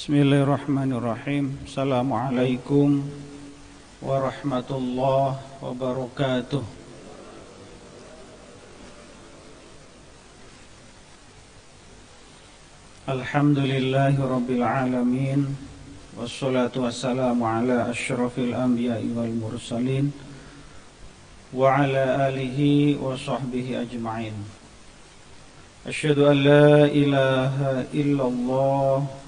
Bismillahirrahmanirrahim. Assalamualaikum warahmatullahi wabarakatuh. Alhamdulillahi rabbil alamin. Wassalatu wassalamu ala asyrafil anbiya'i wal mursalin wa ala alihi wa sahbihi ajma'in. Asyhadu an la ilaha illallah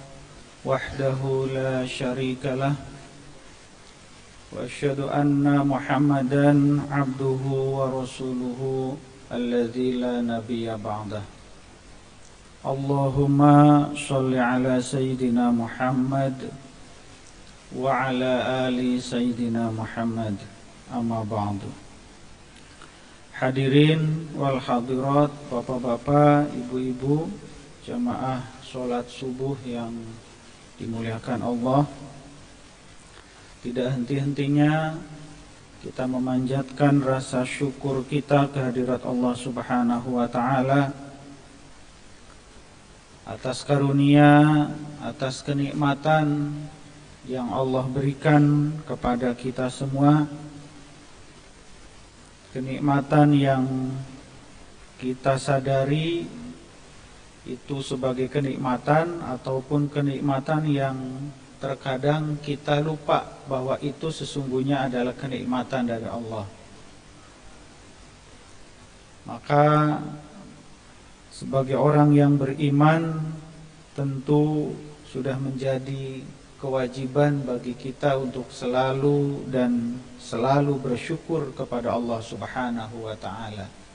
wahdahu la syarika lah wa asyhadu anna Muhammadan abduhu wa rasuluhu alladzi la nabiyya ba'dah. Allahumma shalli ala sayyidina Muhammad wa ala ali sayyidina Muhammad, amma ba'du. Hadirin wal hadirat, bapak-bapak, ibu-ibu, jamaah sholat subuh yang dimuliakan Allah, tidak henti-hentinya kita memanjatkan rasa syukur kita kehadirat Allah Subhanahu wa ta'ala atas karunia, atas kenikmatan yang Allah berikan kepada kita semua, kenikmatan yang kita sadari itu sebagai kenikmatan ataupun kenikmatan yang terkadang kita lupa bahwa itu sesungguhnya adalah kenikmatan dari Allah. Maka sebagai orang yang beriman tentu sudah menjadi kewajiban bagi kita untuk selalu bersyukur kepada Allah Subhanahu wa ta'ala.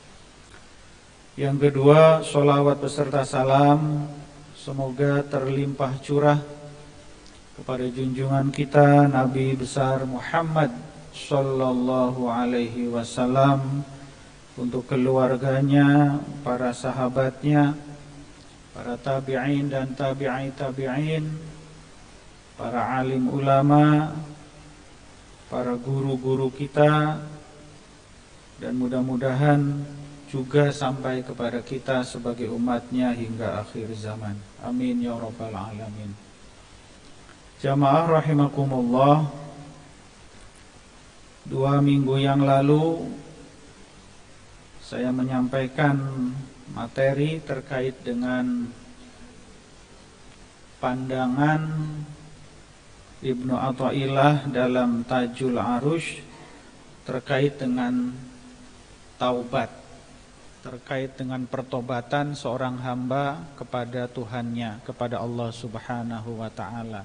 Yang kedua, sholawat beserta salam semoga terlimpah curah kepada junjungan kita Nabi besar Muhammad sallallahu alaihi wasallam, untuk keluarganya, para sahabatnya, para tabi'in dan tabi'i tabi'in, para alim ulama, para guru-guru kita, dan mudah-mudahan juga sampai kepada kita sebagai umatnya hingga akhir zaman. Amin ya rabbal alamin. Jamaah rahimakumullah, 2 minggu yang lalu saya menyampaikan materi terkait dengan pandangan Ibnu Athaillah dalam Tajul Arush terkait dengan taubat, terkait dengan pertobatan seorang hamba kepada Tuhannya, kepada Allah Subhanahu wa ta'ala.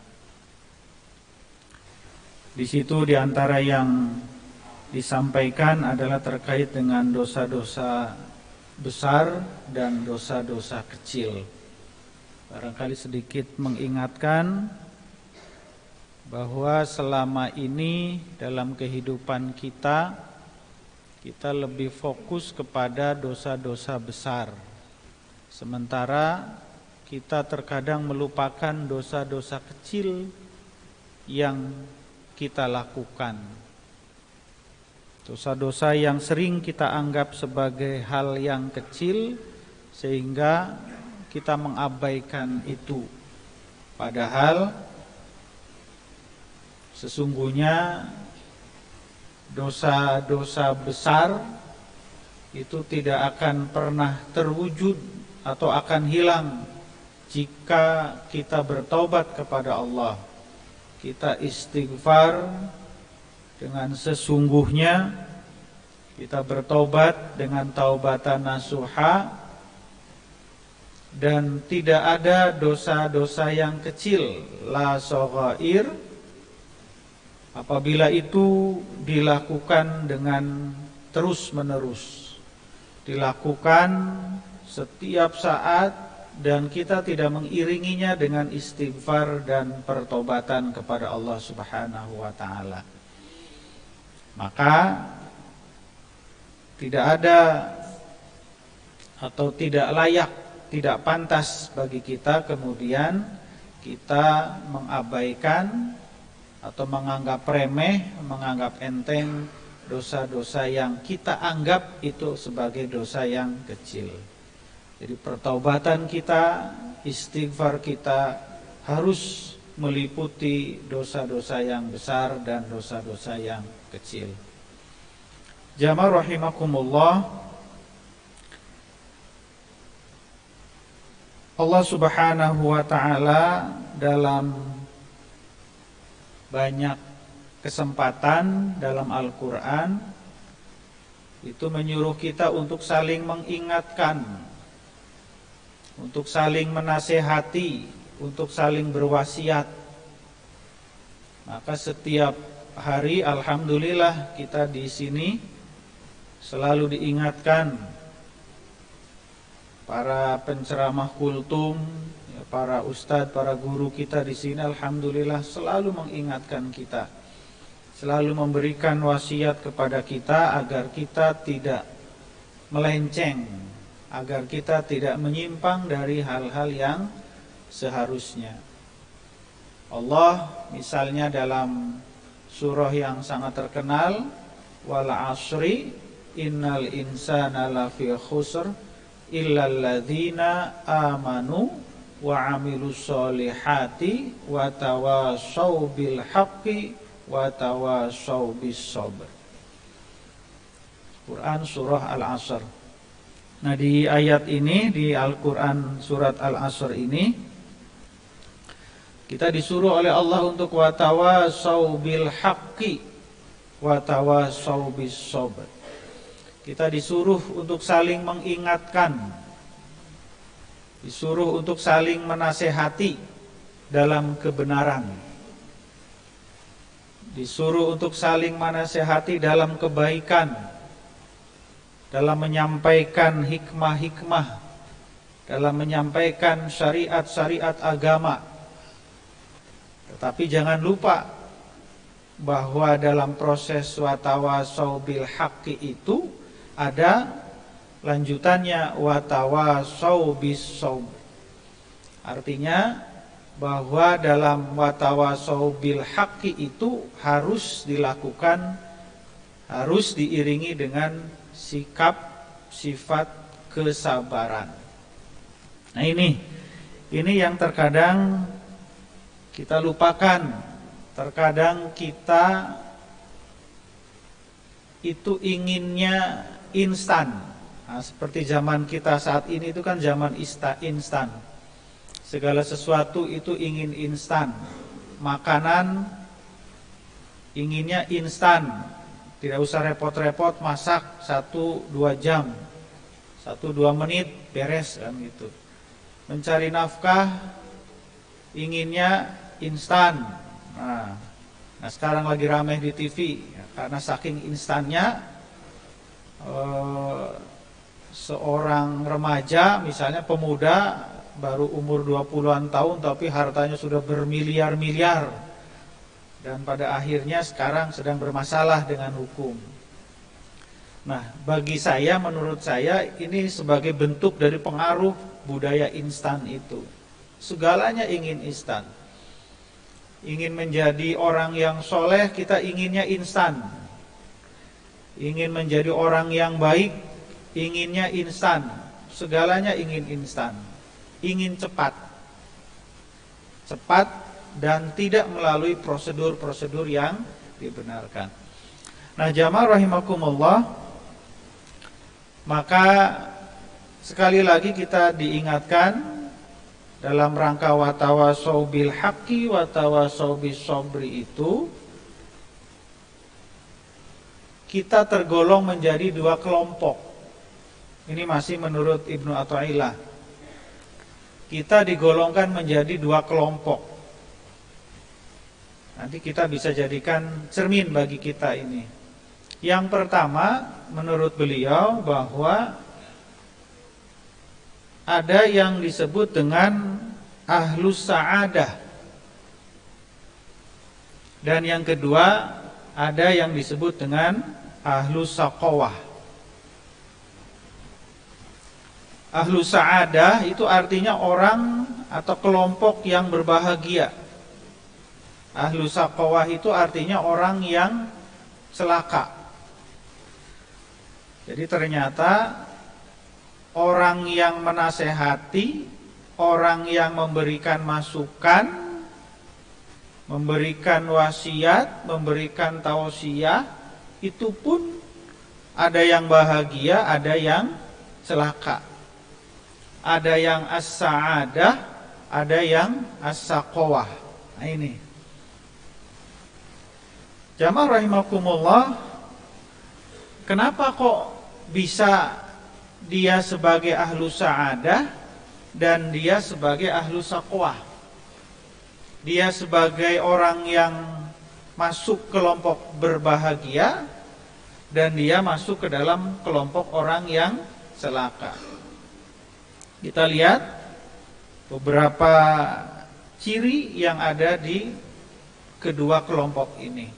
Di situ diantara yang disampaikan adalah terkait dengan dosa-dosa besar dan dosa-dosa kecil. Barangkali sedikit mengingatkan bahwa selama ini dalam kehidupan kita lebih fokus kepada dosa-dosa besar, sementara kita terkadang melupakan dosa-dosa kecil yang kita lakukan. Dosa-dosa yang sering kita anggap sebagai hal yang kecil sehingga kita mengabaikan itu. Padahal sesungguhnya dosa-dosa besar itu tidak akan pernah terwujud atau akan hilang jika kita bertobat kepada Allah. Kita istighfar dengan sesungguhnya, kita bertobat dengan taubatan nasuha, dan tidak ada dosa-dosa yang kecil, la shaghair, apabila itu dilakukan dengan terus-menerus, dilakukan setiap saat, dan kita tidak mengiringinya dengan istighfar dan pertobatan kepada Allah Subhanahu wa ta'ala. Maka tidak ada atau tidak layak, tidak pantas bagi kita kemudian kita mengabaikan atau menganggap remeh, menganggap enteng dosa-dosa yang kita anggap itu sebagai dosa yang kecil. Jadi pertaubatan kita, istighfar kita harus meliputi dosa-dosa yang besar dan dosa-dosa yang kecil. Jamaah rahimakumullah, Allah Subhanahu wa taala dalam banyak kesempatan dalam Al-Qur'an itu menyuruh kita untuk saling mengingatkan, untuk saling menasehati, untuk saling berwasiat. Maka setiap hari alhamdulillah kita di sini selalu diingatkan para penceramah kultum, para ustadz, para guru kita di sini alhamdulillah selalu mengingatkan kita, selalu memberikan wasiat kepada kita agar kita tidak melenceng, agar kita tidak menyimpang dari hal-hal yang seharusnya. Allah misalnya dalam surah yang sangat terkenal, wal asri innal insana lafi khusr illal ladzina amanu wa amilus solihati wa tawassaw bil haqqi wa tawassaw bis sabr. Quran surah Al-Asr. Nah, di ayat ini, di Al-Quran surat Al-Asr ini, kita disuruh oleh Allah untuk wa tawassaw bil haqqi wa tawassaw bis sabr. Kita disuruh untuk saling mengingatkan, disuruh untuk saling menasehati dalam kebenaran, disuruh untuk saling menasehati dalam kebaikan, dalam menyampaikan hikmah-hikmah, dalam menyampaikan syariat-syariat agama. Tetapi jangan lupa bahwa dalam proses wa tawassaw bil haqqi itu ada lanjutannya wa tawassaw bis sabr. Artinya bahwa dalam wa tawassaw bil haqqi itu harus dilakukan, harus diiringi dengan sikap, sifat kesabaran. Nah, ini yang terkadang kita lupakan. Terkadang kita itu inginnya instan. Nah, seperti zaman kita saat ini itu kan zaman instan. Segala sesuatu itu ingin instan. Makanan inginnya instan. Tidak usah repot-repot masak 1-2 jam, 1-2 menit beres kan gitu. Mencari nafkah inginnya instan. Nah, sekarang lagi ramai di TV ya, karena saking instannya seorang remaja misalnya, pemuda baru umur 20-an tahun tapi hartanya sudah bermiliar-miliar, dan pada akhirnya sekarang sedang bermasalah dengan hukum. Nah, bagi saya, menurut saya ini sebagai bentuk dari pengaruh budaya instan itu. Segalanya ingin instan. Ingin menjadi orang yang soleh, kita inginnya instan. Ingin menjadi orang yang baik, inginnya instan. Segalanya ingin instan. Ingin cepat. Cepat dan tidak melalui prosedur-prosedur yang dibenarkan. Nah, jamaah rahimakumullah, maka sekali lagi kita diingatkan dalam rangka wa tawassaw bil haqqi wa tawassaw bis sabri itu, kita tergolong menjadi 2 kelompok. Ini masih menurut Ibnu Athaillah. Kita digolongkan menjadi 2 kelompok. Nanti kita bisa jadikan cermin bagi kita ini. Yang pertama, menurut beliau bahwa ada yang disebut dengan ahlus sa'adah, dan yang kedua ada yang disebut dengan ahlus saqawah. Ahlus sa'adah itu artinya orang atau kelompok yang berbahagia. Ahlus saqawah itu artinya orang yang celaka. Jadi ternyata orang yang menasehati, orang yang memberikan masukan, memberikan wasiat, memberikan tausiah, itu pun ada yang bahagia, ada yang celaka. Ada yang as-sa'adah, ada yang as-saqawah. Nah ini. Jamaah rahimakumullah, kenapa kok bisa dia sebagai ahlu sa'adah dan dia sebagai ahlu saqawah? Dia sebagai orang yang masuk kelompok berbahagia dan dia masuk ke dalam kelompok orang yang celaka. Kita lihat beberapa ciri yang ada di kedua kelompok ini.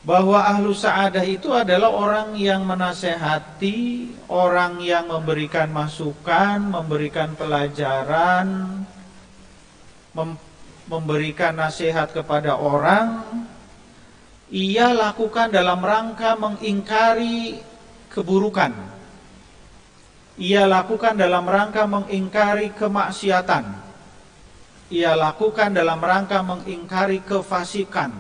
Bahwa ahlu sa'adah itu adalah orang yang menasehati, orang yang memberikan masukan, memberikan pelajaran, memberikan nasihat kepada orang. Ia lakukan dalam rangka mengingkari keburukan. Ia lakukan dalam rangka mengingkari kemaksiatan. Ia lakukan dalam rangka mengingkari kefasikan.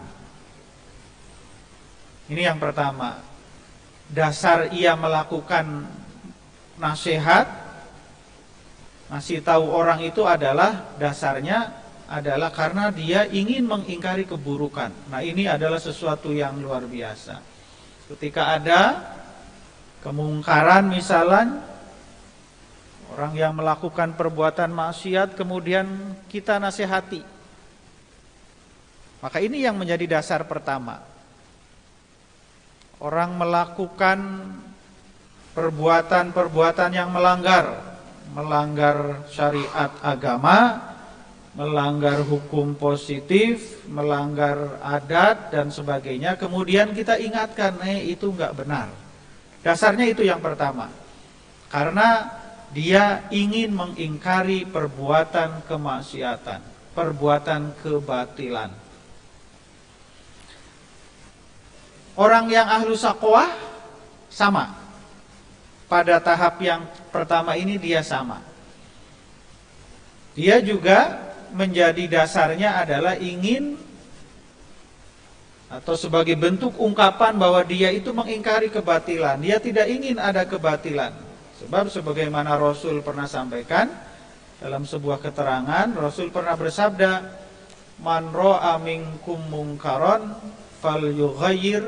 Ini yang pertama. Dasar ia melakukan nasihat, ngasih tahu orang itu adalah dasarnya adalah karena dia ingin mengingkari keburukan. Nah, ini adalah sesuatu yang luar biasa. Ketika ada kemungkaran misalnya, orang yang melakukan perbuatan maksiat kemudian kita nasihati, maka ini yang menjadi dasar pertama. Orang melakukan perbuatan-perbuatan yang melanggar syariat agama, melanggar hukum positif, melanggar adat dan sebagainya, kemudian kita ingatkan, itu enggak benar. Dasarnya itu yang pertama. Karena dia ingin mengingkari perbuatan kemaksiatan, perbuatan kebatilan. Orang yang ahlu saqawah sama. Pada tahap yang pertama ini dia sama. Dia juga menjadi dasarnya adalah ingin atau sebagai bentuk ungkapan bahwa dia itu mengingkari kebatilan. Dia tidak ingin ada kebatilan. Sebab sebagaimana Rasul pernah sampaikan dalam sebuah keterangan, Rasul pernah bersabda, "Man ra'a minkum munkaran falyughayyir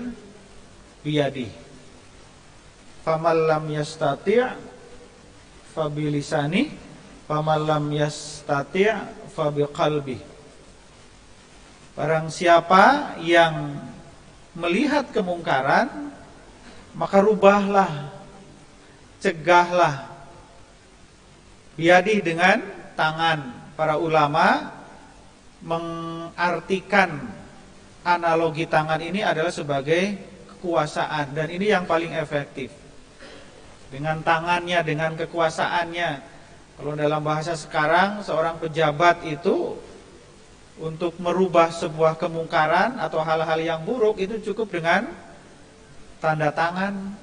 biyadihi. Faman lam yastati' fabilisani, faman lam yastati' fabiqalbi." Barang siapa yang melihat kemungkaran, maka rubahlah, cegahlah. Biyadi dengan tangan. Para ulama mengartikan analogi tangan ini adalah sebagai kekuasaan, dan ini yang paling efektif. Dengan tangannya, dengan kekuasaannya. Kalau dalam bahasa sekarang, seorang pejabat itu untuk merubah sebuah kemungkaran atau hal-hal yang buruk itu cukup dengan tanda tangan,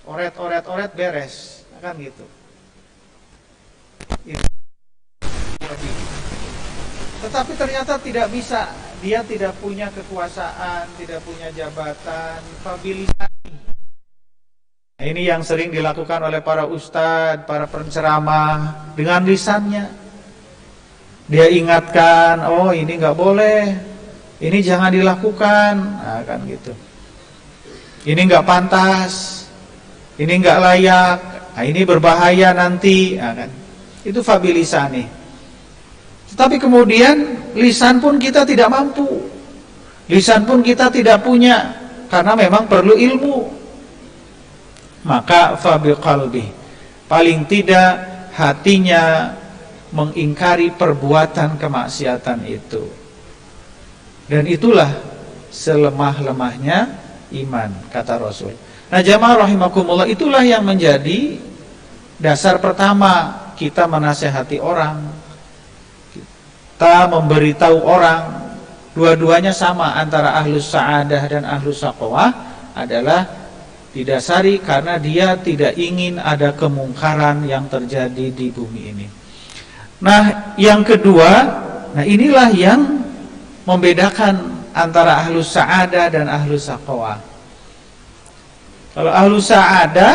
oret beres, kan gitu. Tetapi ternyata tidak bisa, dia tidak punya kekuasaan, tidak punya jabatan, fabilisani. Nah, ini yang sering dilakukan oleh para ustadz, para penceramah dengan lisannya. Dia ingatkan, oh ini nggak boleh, ini jangan dilakukan, nah, kan gitu. Ini nggak pantas, ini nggak layak, nah, ini berbahaya nanti, nah, kan. Itu fabilisani. Tetapi kemudian lisan pun kita tidak mampu, lisan pun kita tidak punya, karena memang perlu ilmu. Maka fabiqalbi, paling tidak hatinya mengingkari perbuatan kemaksiatan itu. Dan itulah selemah-lemahnya iman, kata Rasul. Nah, jamaah rahimakumullah, itulah yang menjadi dasar pertama kita menasehati orang, kita memberitahu orang. Dua-duanya sama antara ahlus sa'adah dan ahlus saqawah adalah didasari karena dia tidak ingin ada kemungkaran yang terjadi di bumi ini. Nah, yang kedua Nah, inilah yang membedakan antara ahlus sa'adah dan ahlus saqawah. Kalau ahlus sa'adah,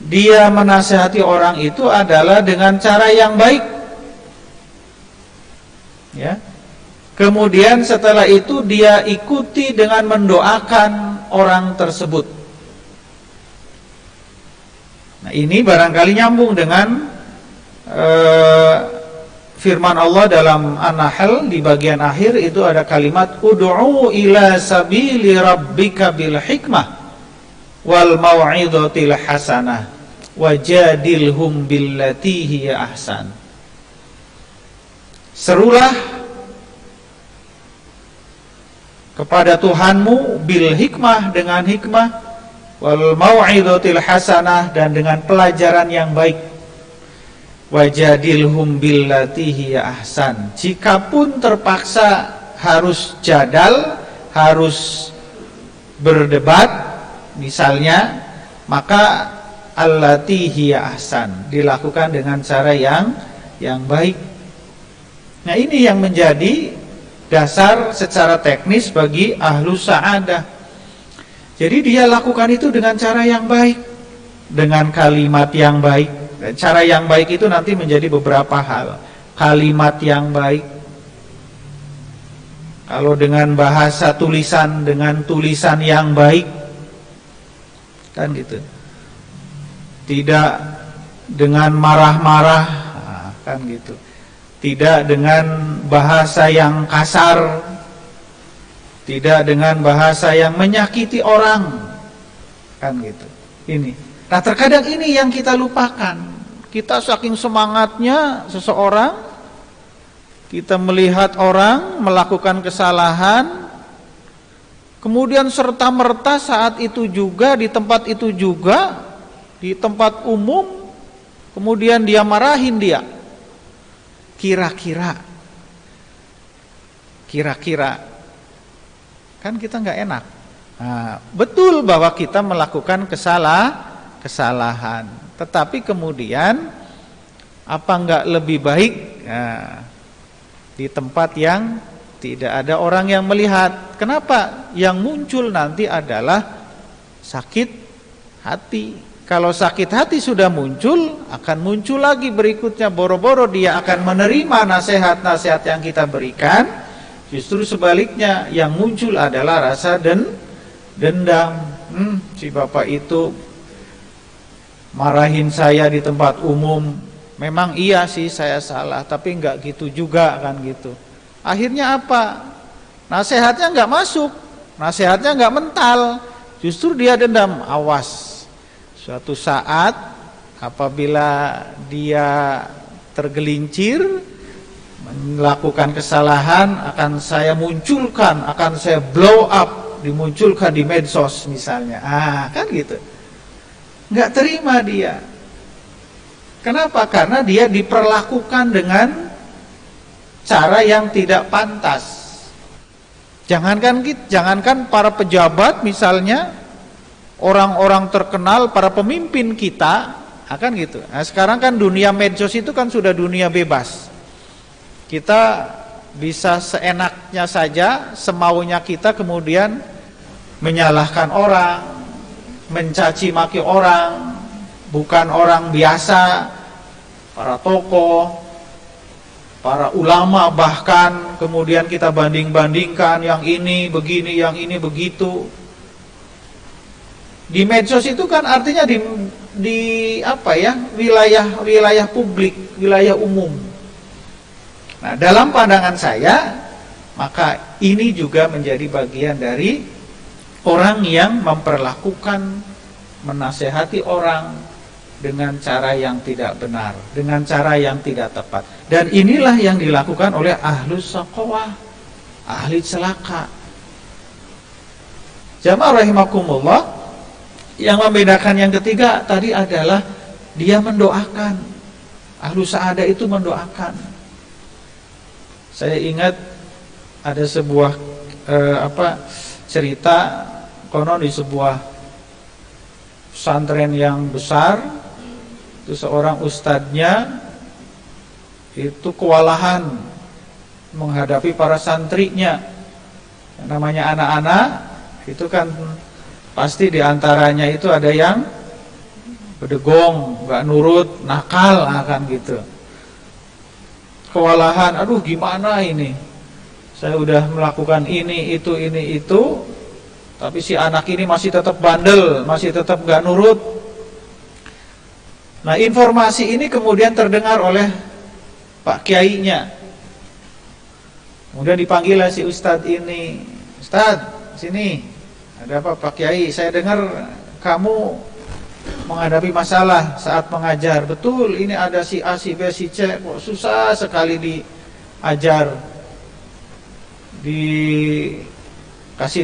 dia menasihati orang itu adalah dengan cara yang baik, ya. Kemudian setelah itu dia ikuti dengan mendoakan orang tersebut. Nah, ini barangkali nyambung dengan firman Allah dalam An-Nahl di bagian akhir itu ada kalimat ud'u ila sabili rabbika bil hikmah wal mau'izatil hasanah wajadilhum billati hiya ahsan. Serulah kepada Tuhanmu bil hikmah, dengan hikmah, wal mau'izatil hasanah, dan dengan pelajaran yang baik. Wajadilhum billati hiya ahsan. Jikapun terpaksa harus jadal, harus berdebat misalnya, maka allati hiya ahsan, dilakukan dengan cara yang baik. Nah, ini yang menjadi dasar secara teknis bagi ahlus sa'adah. Jadi dia lakukan itu dengan cara yang baik, dengan kalimat yang baik. Cara yang baik itu nanti menjadi beberapa hal. Kalimat yang baik, kalau dengan bahasa tulisan, dengan tulisan yang baik, kan gitu. Tidak dengan marah-marah, kan gitu. Tidak dengan bahasa yang kasar, tidak dengan bahasa yang menyakiti orang, kan gitu. Ini. Nah, terkadang ini yang kita lupakan. Kita saking semangatnya seseorang, kita melihat orang melakukan kesalahan, kemudian serta-merta saat itu juga, di tempat itu juga, di tempat umum, kemudian dia marahin dia. Kira-kira kan kita nggak enak. Nah, betul bahwa kita melakukan kesalahan, tetapi kemudian apa nggak lebih baik di tempat yang tidak ada orang yang melihat? Kenapa? Yang muncul nanti adalah sakit hati. Kalau sakit hati sudah muncul, akan muncul lagi berikutnya, boro-boro dia akan menerima nasihat-nasihat yang kita berikan. Justru sebaliknya, yang muncul adalah rasa dendam. Si bapak itu marahin saya di tempat umum, memang iya sih saya salah, tapi enggak gitu juga, kan gitu. Akhirnya apa? Nasihatnya enggak masuk, nasihatnya enggak mental, justru dia dendam. Awas, suatu saat apabila dia tergelincir melakukan kesalahan, akan saya munculkan, akan saya blow up, dimunculkan di medsos misalnya. Kan gitu. Nggak terima dia. Kenapa? Karena dia diperlakukan dengan cara yang tidak pantas. Jangankan para pejabat misalnya, orang-orang terkenal, para pemimpin kita, akan gitu. Nah, sekarang kan dunia medsos itu kan sudah dunia bebas. Kita bisa seenaknya saja, semaunya kita kemudian menyalahkan orang, mencaci maki orang, bukan orang biasa, para tokoh, para ulama bahkan, kemudian kita banding-bandingkan, yang ini begini, yang ini begitu. Di medsos itu kan artinya di apa ya, wilayah publik, wilayah umum. Nah, dalam pandangan saya, maka ini juga menjadi bagian dari orang yang memperlakukan, menasehati orang dengan cara yang tidak benar, dengan cara yang tidak tepat. Dan inilah yang dilakukan oleh ahlus saqawah, ahli celaka. Jamaah rahimakumullah, yang membedakan yang ketiga tadi adalah dia mendoakan. Ahlus sa'adah itu mendoakan. Saya ingat ada sebuah cerita, konon di sebuah pesantren yang besar, itu seorang ustadznya itu kewalahan menghadapi para santrinya. Namanya anak-anak itu kan pasti diantaranya itu ada yang bedegong, nggak nurut, nakal, akan gitu. Kewalahan, aduh gimana ini? Saya udah melakukan ini, itu, tapi si anak ini masih tetap bandel, masih tetap nggak nurut. Nah, informasi ini kemudian terdengar oleh Pak Kiainya. Kemudian dipanggil si Ustadz ini, Ustadz, sini, ada apa Pak Kiai? Saya dengar kamu menghadapi masalah saat mengajar. Betul, ini ada si A, si B, si C, kok susah sekali diajar. Dikasih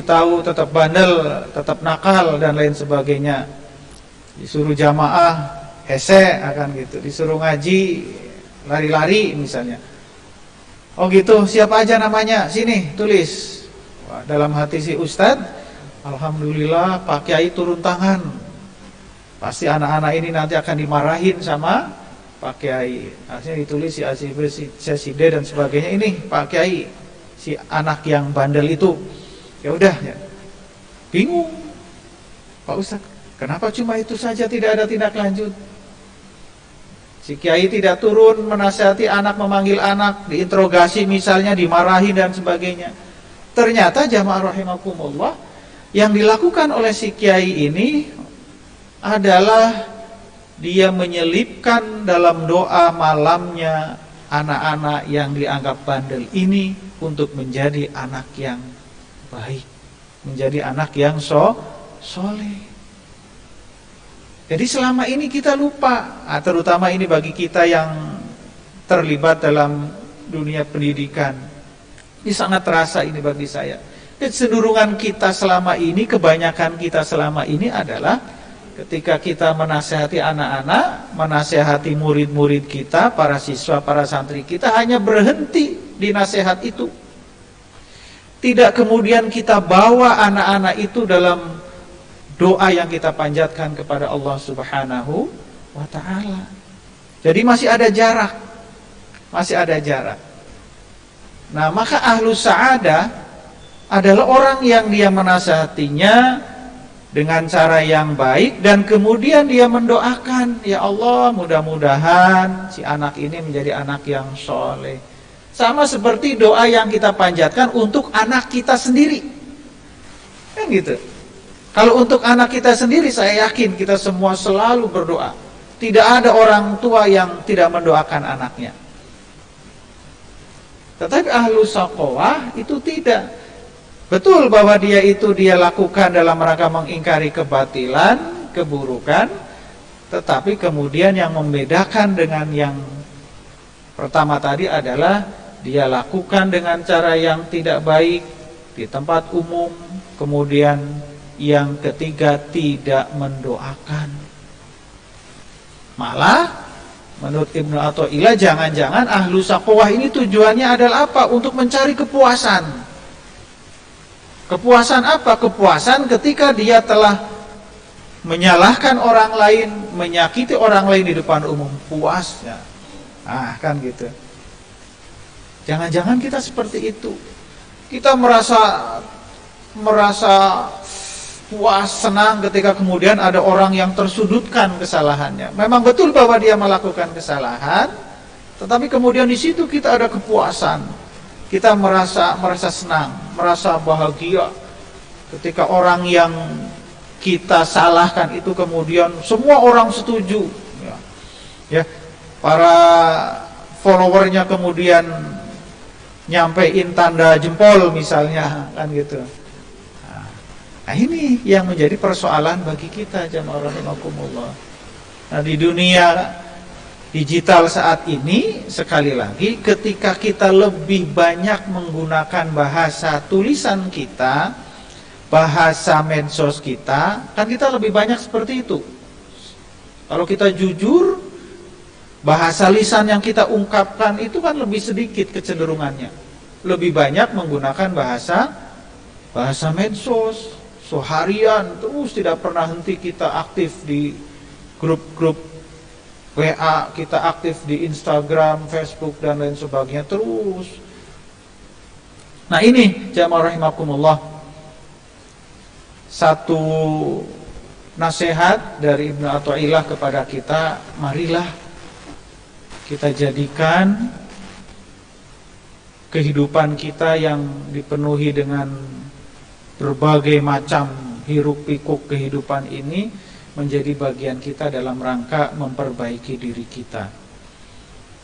tahu tetap bandel, tetap nakal dan lain sebagainya. Disuruh jamaah, hese akan gitu. Disuruh ngaji, lari-lari misalnya. Oh gitu, siapa aja namanya? Sini, tulis. Wah, dalam hati si Ustadz, alhamdulillah Pak Kiai turun tangan. Pasti anak-anak ini nanti akan dimarahin sama Pak Kiai. Akhirnya ditulis si A, si B, si D dan sebagainya. Ini Pak Kiai, si anak yang bandel itu. Ya udah, ya. Bingung Pak Ustadz, kenapa cuma itu saja, tidak ada tindak lanjut? Si Kiai tidak turun menasihati anak, memanggil anak, diinterogasi misalnya, dimarahi dan sebagainya. Ternyata jamaah rahimakumullah, yang dilakukan oleh si Kiai ini adalah dia menyelipkan dalam doa malamnya anak-anak yang dianggap bandel ini untuk menjadi anak yang baik, menjadi anak yang soleh. Jadi selama ini kita lupa, terutama ini bagi kita yang terlibat dalam dunia pendidikan. Ini sangat terasa ini bagi saya. Kecenderungan kita selama ini, kebanyakan kita selama ini adalah ketika kita menasihati anak-anak, menasihati murid-murid kita, para siswa, para santri kita, hanya berhenti di nasihat itu. Tidak kemudian kita bawa anak-anak itu dalam doa yang kita panjatkan kepada Allah Subhanahu wa ta'ala. Jadi masih ada jarak. Masih ada jarak. Nah, maka ahlus sa'adah adalah orang yang dia menasihatinya dengan cara yang baik, dan kemudian dia mendoakan, ya Allah, mudah-mudahan si anak ini menjadi anak yang soleh. Sama seperti doa yang kita panjatkan untuk anak kita sendiri. Kan gitu. Kalau untuk anak kita sendiri, saya yakin kita semua selalu berdoa. Tidak ada orang tua yang tidak mendoakan anaknya. Tetapi ahlus shaqawah itu tidak. Betul bahwa dia lakukan dalam rangka mengingkari kebatilan, keburukan. Tetapi kemudian yang membedakan dengan yang pertama tadi adalah dia lakukan dengan cara yang tidak baik di tempat umum. Kemudian yang ketiga, tidak mendoakan. Malah menurut Ibnu Athaillah, jangan-jangan ahlu shaqawah ini tujuannya adalah apa? Untuk mencari kepuasan. Kepuasan apa? Kepuasan ketika dia telah menyalahkan orang lain, menyakiti orang lain di depan umum. Puas ya. Kan gitu. Jangan-jangan kita seperti itu. Kita merasa puas, senang ketika kemudian ada orang yang tersudutkan kesalahannya. Memang betul bahwa dia melakukan kesalahan, tetapi kemudian di situ kita ada kepuasan. Kita merasa senang, merasa bahagia ketika orang yang kita salahkan itu kemudian semua orang setuju. Ya, para followernya kemudian nyampein tanda jempol misalnya, kan gitu. Nah, ini yang menjadi persoalan bagi kita jamaah rahimakumullah. Nah, di dunia digital saat ini, sekali lagi, ketika kita lebih banyak menggunakan bahasa tulisan kita, bahasa medsos kita, kan kita lebih banyak seperti itu. Kalau kita jujur, bahasa lisan yang kita ungkapkan itu kan lebih sedikit kecenderungannya. Lebih banyak menggunakan bahasa medsos. Seharian terus tidak pernah henti kita aktif di grup-grup WA, kita aktif di Instagram, Facebook dan lain sebagainya terus. Nah ini jamaah rahimakumullah, satu nasihat dari Ibnu Athaillah kepada kita, marilah kita jadikan kehidupan kita yang dipenuhi dengan berbagai macam hiruk pikuk kehidupan ini menjadi bagian kita dalam rangka memperbaiki diri kita.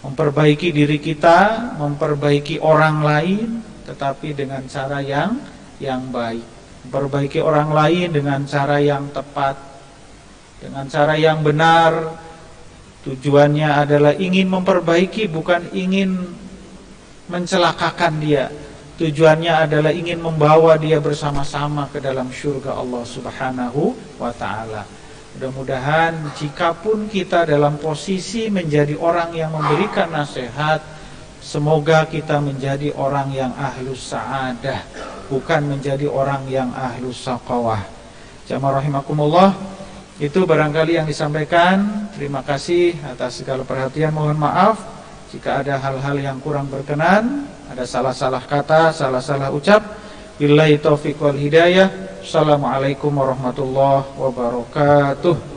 Memperbaiki diri kita, memperbaiki orang lain, tetapi dengan cara yang baik. Memperbaiki orang lain dengan cara yang tepat, dengan cara yang benar. Tujuannya adalah ingin memperbaiki, bukan ingin mencelakakan dia. Tujuannya adalah ingin membawa dia bersama-sama ke dalam syurga Allah Subhanahu wa ta'ala. Mudah-mudahan jikapun kita dalam posisi menjadi orang yang memberikan nasihat, semoga kita menjadi orang yang ahlus sa'adah, bukan menjadi orang yang ahlus saqawah. Jamaah rahimakumullah, itu barangkali yang disampaikan. Terima kasih atas segala perhatian. Mohon maaf jika ada hal-hal yang kurang berkenan, ada salah-salah kata, salah-salah ucap. Billahi taufiq wal hidayah. Assalamualaikum warahmatullahi wabarakatuh.